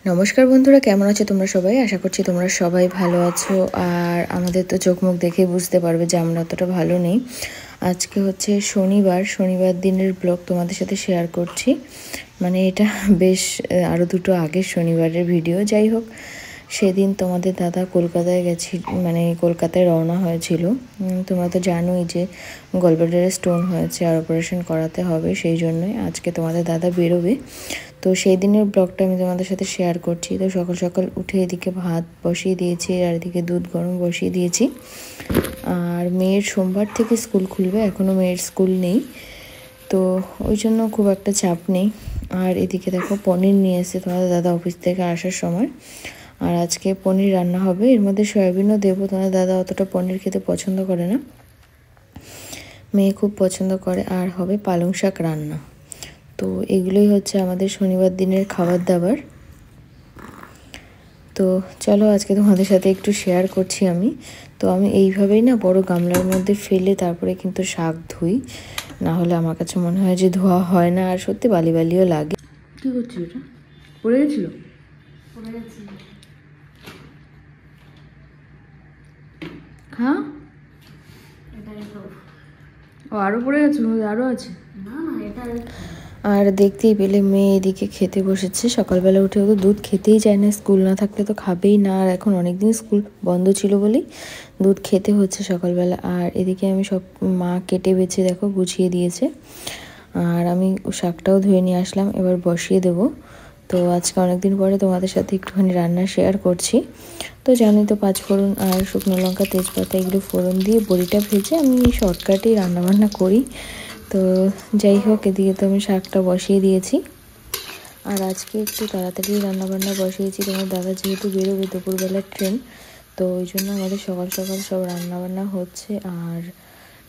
নমস্কার বন্ধুরা, কেমন আছো তোমরা সবাই? আশা করছি তোমরা সবাই ভালো আছো। আর আমাদের তো চোখ মুখ দেখে বুঝতে পারবে যে আমরা অতটা ভালো নেই। আজকে হচ্ছে শনিবার দিনের ব্লগ তোমাদের সাথে শেয়ার করছি। মানে এটা বেশ আরও দুটো আগের শনিবারের ভিডিও। যাই হোক, সেদিন তোমাদের দাদা কলকাতায় মানে কলকাতায় রওনা হয়েছিল। তোমরা তো জানোই যে গলব্লাডারে স্টোন হয়েছে আর অপারেশন করাতে হবে, সেই জন্যই আজকে তোমাদের দাদা বেরোবে। তো সেই দিনের ব্লগটা আমি তোমাদের সাথে শেয়ার করছি। তো সকাল সকাল উঠে এদিকে ভাত বসিয়ে দিয়েছি আর এদিকে দুধ গরম বসিয়ে দিয়েছি। আর মেয়ের সোমবার থেকে স্কুল খুলবে, এখনও মেয়ের স্কুল নেই, তো ওই জন্য খুব একটা চাপ নেই। আর এদিকে দেখো পনির নিয়ে এসে তোমাদের দাদা অফিস থেকে আসার সময়। আর আজকে পনির রান্না হবে, এর মধ্যে সয়াবিনও দেবো। তোমাদের দাদা অতটা পনির খেতে পছন্দ করে না, মেয়ে খুব পছন্দ করে। আর হবে পালং শাক রান্না। তো এগুলোই হচ্ছে আমাদের শনিবার দিনের খাবার দাবার। তো চলো আজকে তোমাদের সাথে একটু শেয়ার করছি আমি। তো আমি এইভাবেই না বড় গামলার মধ্যে ফেলে তারপরে কিন্তু শাক ধুই, না হলে আমার কাছে মনে হয় যে ধোয়া হয় না, আর সত্যি বালি বালিও লাগে। কী করছি ওটা? পড়ে গেছিল? হ্যাঁ, ও আরও পড়ে গেছে, আরও আছে। আর দেখতেই পেলে মেয়ে এদিকে খেতে বসেছে। সকালবেলা উঠে তো দুধ খেতেই চায় না, স্কুল না থাকলে তো খাবেই না। আর এখন অনেকদিন স্কুল বন্ধ ছিল বলেই দুধ খেতে হচ্ছে সকালবেলা। আর এদিকে আমি সব মা কেটে বেছে দেখো গুছিয়ে দিয়েছে। আর আমি শাকটাও ধুয়ে নিয়ে আসলাম, এবার বসিয়ে দেবো। তো আজকে অনেকদিন পরে তোমাদের সাথে একটুখানি রান্না শেয়ার করছি। তো জানোই তো, 5 ফোড়ন আর শুকনো লঙ্কা তেজপাতা এগুলো ফোড়ন দিয়ে বড়িটা ভেজে আমি শর্টকাটেই রান্নাবান্না করি। তো যাই হোক, এদিকে তো আমি শাকটা বসিয়ে দিয়েছি। আর আজকে একটু তাড়াতাড়ি রান্নাবান্না বসিয়েছি, তোমার দাদা যেহেতু বেরোবে দুপুরবেলার ট্রেন, তো ওই জন্য আমাদের সকাল সকাল সব রান্নাবান্না হচ্ছে। আর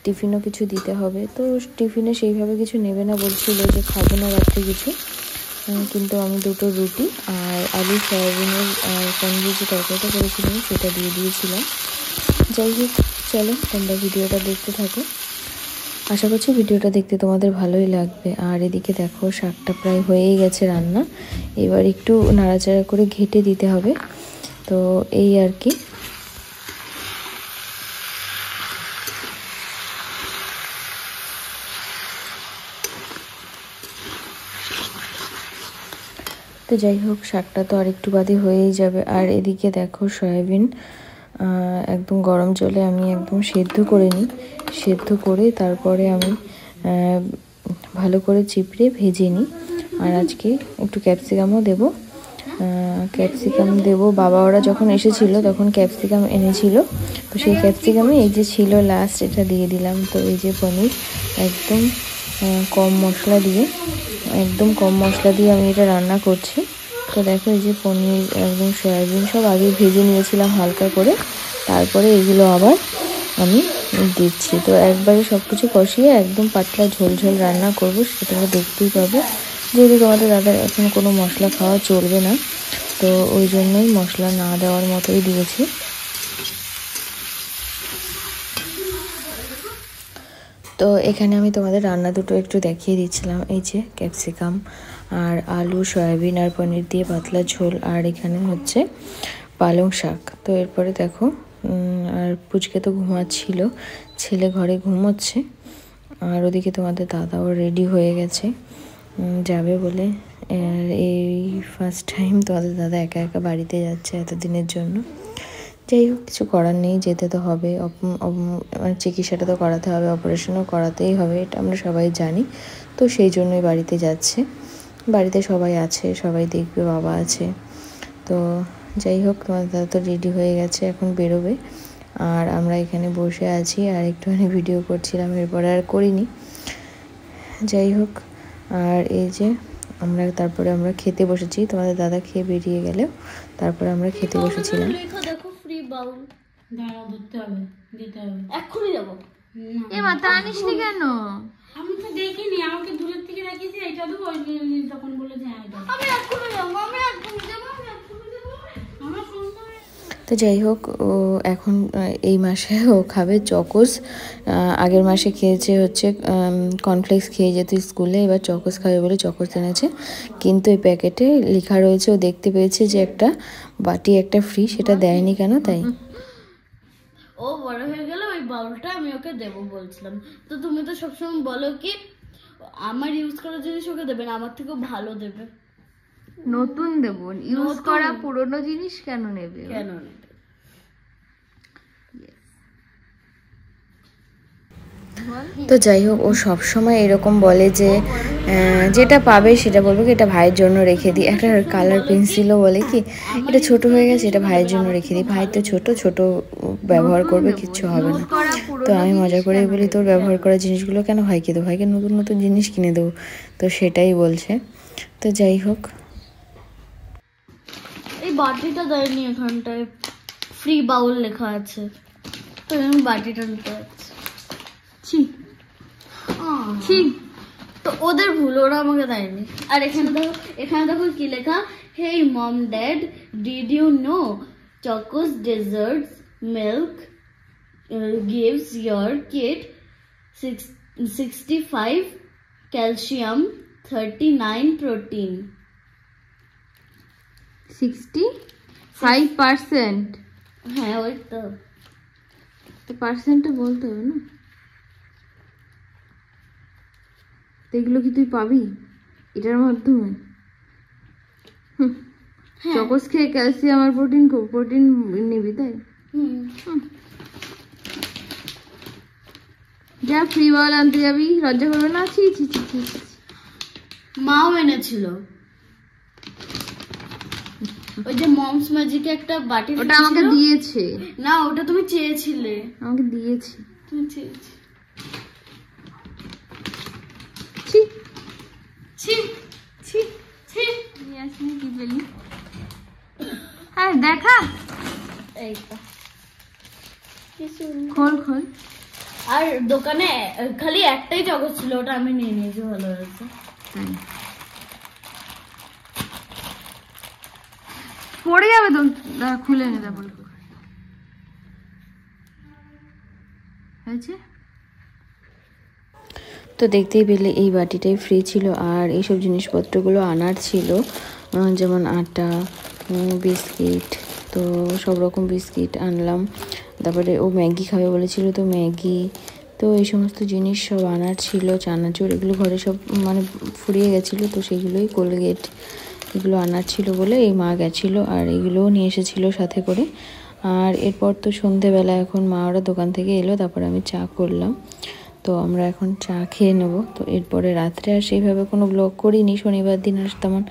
টিফিনও কিছু দিতে হবে। তো টিফিনে সেইভাবে কিছু নেবে না, বলছিল যে খাবো না রাত্রে কিছু, কিন্তু আমি 2টো রুটি আর আলু সয়াবিনের পনিরের যে তরকারিটা করেছিলাম সেটা দিয়ে দিয়েছিলাম। যাই হোক, চলো তোমরা ভিডিওটা দেখতে থাকো। আশা করছি ভিডিওটা দেখতে তোমাদের ভালোই লাগবে। আর এদিকে দেখো শাকটা প্রায় হয়েই গেছে রান্না, এবার একটু নাড়াচাড়া করে ঘেঁটে দিতে হবে। তো এই আর কি। তো যাই হোক, শাকটা তো আর একটু বাদে হয়েই যাবে। আর এদিকে দেখো সয়াবিন একদম গরম জলে আমি একদম সেদ্ধ করে নিই, সেদ্ধ করে তারপরে আমি ভালো করে চিপড়ে ভেজে নিই। আর আজকে একটু ক্যাপসিকামও দেবো, ক্যাপসিকাম দেবো। বাবা ওরা যখন এসেছিল তখন ক্যাপসিকাম এনেছিল, তো সেই ক্যাপসিকামে এই যে ছিল লাস্ট, এটা দিয়ে দিলাম। তো এই যে পনির একদম কম মশলা দিয়ে আমি এটা রান্না করছি। তো দেখো এই যে পনির একদম সয়াবিন সব আগে ভেজে নিয়েছিলাম হালকা করে, তারপরে এগুলো আবার আমি দিচ্ছি। তো একবারে সব কিছু কষিয়ে একদম পাতলা ঝোল ঝোল রান্না করবো, সেটা তোমরা দেখতেই পাবে। যেহেতু তোমাদের দাদার এখন কোনো মশলা খাওয়া চলবে না, তো ওই জন্যই মশলা না দেওয়ার মতোই দিয়েছি। তো এখানে আমি তোমাদের রান্না দুটো একটু দেখিয়ে দিচ্ছিলাম। এই যে ক্যাপসিকাম আর আলু সয়াবিন আর পনির দিয়ে পাতলা ঝোল, আর এখানে হচ্ছে পালং শাক। তো এরপরে দেখো আর পুচকে তো ঘুমাচ্ছিল, ছেলে ঘরে ঘুমোচ্ছে। আর ওদিকে তোমাদের দাদাও রেডি হয়ে গেছে যাবে বলে। এই ফার্স্ট টাইম তোমাদের দাদা একা একা বাড়িতে যাচ্ছে এতদিনের জন্য। যাই হোক, কিছু করার নেই, যেতে তো হবে। মানে চিকিৎসাটা তো করাতে হবে, অপারেশনও করাতেই হবে, এটা আমরা সবাই জানি। তো সেই জন্যই বাড়িতে যাচ্ছে। বাড়িতে সবাই আছে, সবাই দেখবে, বাবা আছে। তো যাই হোক, তোমাদের দাদা তো রেডি হয়ে গেছে, এখন বেরোবে। আর আমরা এখানে বসে আছি আর একটুখানি ভিডিও করছিলাম, এরপরে আর করিনি। যাই হোক, আর এই যে তারপরে আমরা খেতে বসেছি। তোমাদের দাদা খেয়ে বেরিয়ে গেলে তারপরে আমরা খেতে বসেছিলাম। কেন? আমি তো দেখিনি, আমাকে দূরের থেকে দেখিয়েছি এটা দেবো, তখন বলে যে তো যাই হোক, ও এখন এই মাসে ও খাবে চকোস। আগের মাসে খেয়েছে হচ্ছে কর্নফ্লেক্স খেয়ে যেত স্কুলে, এবার চকোস খাবে বলে চকোস এনেছে। কিন্তু এই প্যাকেটে লেখা রয়েছে, ও দেখতে পেয়েছে যে একটা বাটি একটা ফ্রি, সেটা দেয়নি কেন তাই। ও বড় হয়ে গেলে ওই বাউলটা আমি ওকে দেবো বলছিলাম। তো তুমি তো সবসময় বলো কি আমার ইউজ করা জিনিস ওকে দেবে না, আমার থেকেও ভালো দেবে। নতুন দেবো, ইউজ করা পুরনো জিনিস কেন নেবে? কেন নেবে? তো যাই হোক, ও সবসময় এরকম বলে যে যেটা পাবে সেটা বলবো কি এটা ভাইয়ের জন্য রেখে দিই। একটা কালার পেন্সিলও বলে কি এটা ছোট হয়ে গেছে, এটা ভাইয়ের জন্য রেখে দিই। ভাই তো ছোট ছোট ব্যবহার করবে, কিচ্ছু হবে না। তো আমি মজা করে বলি তোর ব্যবহার করা জিনিসগুলো কেন ভাইকে দেবো, ভাইকে নতুন নতুন জিনিস কিনে দেবো। তো সেটাই বলছে। তো যাই হোক, এই বাটিটা দেয়নি, এখানটায় ফ্রি বাউল লেখা আছে, তো আমি বাটিটা নিতে যাচ্ছি। তো ওদের ভুল, ওরা আমাকে দেয়নি। আর এখানে দেখো কি লেখা, hey mom dad, did you know Chocos desserts milk gives your kid 65 calcium, 39 protein. 65%? হ্যাঁ ওই তো পার্সেন্টটা বলতে হবে না। তো এগুলো কি তুই পাবি এটার মাধ্যমে? চকোস খেয়ে ক্যালসিয়াম আর প্রোটিন নিবি তাই? যা ফ্রি বল আনতে যাবি, লজ্জা করবে না? ছি ছি ছি ছি। মাও এনেছিল ওই যে মমস ম্যাজিকে একটা বাটি, ওটা আমাকে দিয়েছে না, ওটা তুমি চেয়েছিলে। আমাকে দিয়েছে, তুমি চেয়েছিলে। ছি ছি ছি ছি। ইয়াসমিন কি পেলি? হ্যাঁ দেখা, এই তো খোল খোল। আর দোকানে খালি একটাই চকোস ছিল, ওটা আমি নিয়ে নিয়েছি, ভালো হয়েছে। পড়ে যাবে তো, খুলে নে তারপর। হয়েছে তো দেখতেই পেলে এই বাটিটাই ফ্রি ছিল। আর এইসব জিনিসপত্রগুলো আনার ছিল, যেমন আটা, বিস্কিট, তো সব রকম বিস্কিট আনলাম। তারপরে ও ম্যাগি খাবে বলেছিল, তো ম্যাগি, তো এই সমস্ত জিনিস সব আনার ছিল। চানাচুর এগুলো ঘরে সব মানে ফুরিয়ে গেছিলো, তো সেগুলোই, কোলগেট এগুলো আনার ছিল বলে এই মা গেছিলো, আর এগুলোও নিয়ে এসেছিলো সাথে করে। আর এরপর তো সন্ধেবেলা এখন মা ওরা দোকান থেকে এলো, তারপরে আমি চা করলাম। তো আমরা এখন চা খেয়ে নেব। তো এরপরে রাত্রে আর সেইভাবে কোনো ব্লগ করিনি, শনিবার দিন আর তেমন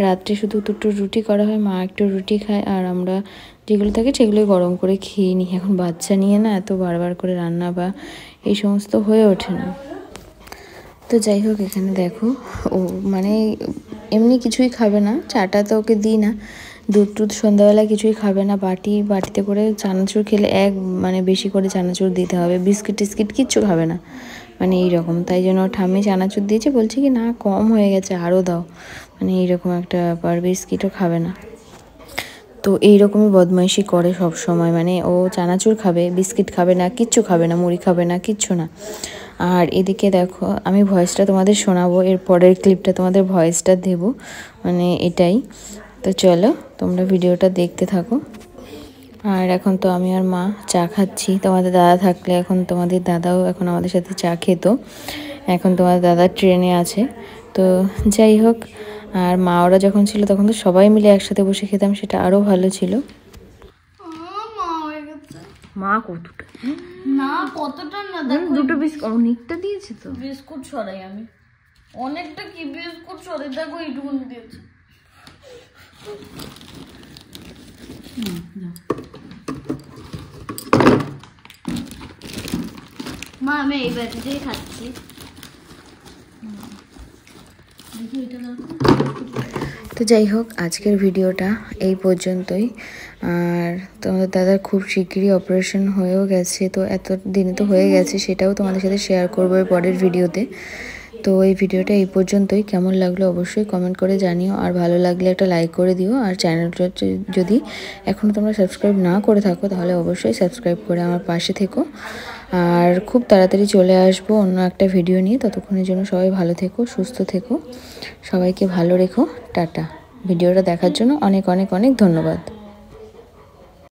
রাত্রে শুধু দুটো রুটি করা হয়, মা একটু রুটি খায়, আর আমরা যেগুলো থাকে সেগুলোই গরম করে খেয়ে নিই। এখন বাচ্চা নিয়ে না এত বারবার করে রান্না বা এই সমস্ত হয়ে ওঠে না। তো যাই হোক, এখানে দেখো ও মানে এমনি কিছুই খাবে না, চাটা তো ওকে দিই না, দুধ টুধ সন্ধ্যাবেলা কিছুই খাবে না। বাটিতে করে চানাচুর খেলে মানে বেশি করে চানাচুর দিতে হবে, বিস্কিট টিস্কিট কিচ্ছু খাবে না, মানে এইরকম। তাই জন্য ঠাম্মি চানাচুর দিয়েছে, বলছে কি না কম হয়ে গেছে আরও দাও, মানে এইরকম একটা ব্যাপার, বিস্কিটও খাবে না। তো এইরকমই বদমাইশি করে সব সময়, মানে ও চানাচুর খাবে, বিস্কিট খাবে না, কিচ্ছু খাবে না, মুড়ি খাবে না, কিচ্ছু না। আর এদিকে দেখো, আমি ভয়েসটা তোমাদের শোনাবো, এর পরের ক্লিপটা তোমাদের ভয়েসটা দেবো, মানে এটাই। তো চলো তোমরা ভিডিওটা দেখতে থাকো। আর এখন তো আমি আর মা চা খাচ্ছি। তোমাদের দাদা থাকলে এখন তোমাদের দাদাও এখন আমাদের সাথে চা খেত, এখন তোমাদের দাদা ট্রেনে আছে। তো যাই হোক, আর মা ওরা যখন ছিল তখন তো সবাই মিলে একসাথে বসে খেতাম, সেটা আরও ভালো ছিল। মা কতটা না, কতটা না, দুটো বিস্কুট অনেকটা দিয়েছে তো। বিস্কুট সরাই আমি, অনেকটা কি বিস্কুট সরাই, দেখো এইটুকুনি দিয়েছে। মা আমি এই ব্যাটাটাই খাচ্ছি। তো যাই হোক, আজকের ভিডিওটা এই পর্যন্তই। আর তোমাদের দাদার খুব শিগগিরই অপারেশন হয়েও গেছে, তো এত দিনে তো হয়ে গেছে, সেটাও তোমাদের সাথে শেয়ার করবো এর পরের ভিডিওতে। তো এই ভিডিওটা এই পর্যন্তই। কেমন লাগলো অবশ্যই কমেন্ট করে জানিও, আর ভালো লাগলে একটা লাইক করে দিও। আর চ্যানেলটা যদি এখনও তোমরা সাবস্ক্রাইব না করে থাকো তাহলে অবশ্যই সাবস্ক্রাইব করে আমার পাশে থেকো। আর খুব তাড়াতাড়ি চলে আসবো অন্য একটা ভিডিও নিয়ে। ততক্ষণের জন্য সবাই ভালো থেকো, সুস্থ থেকো, সবাইকে ভালো রেখো। টাটা। ভিডিওটা দেখার জন্য অনেক অনেক অনেক ধন্যবাদ।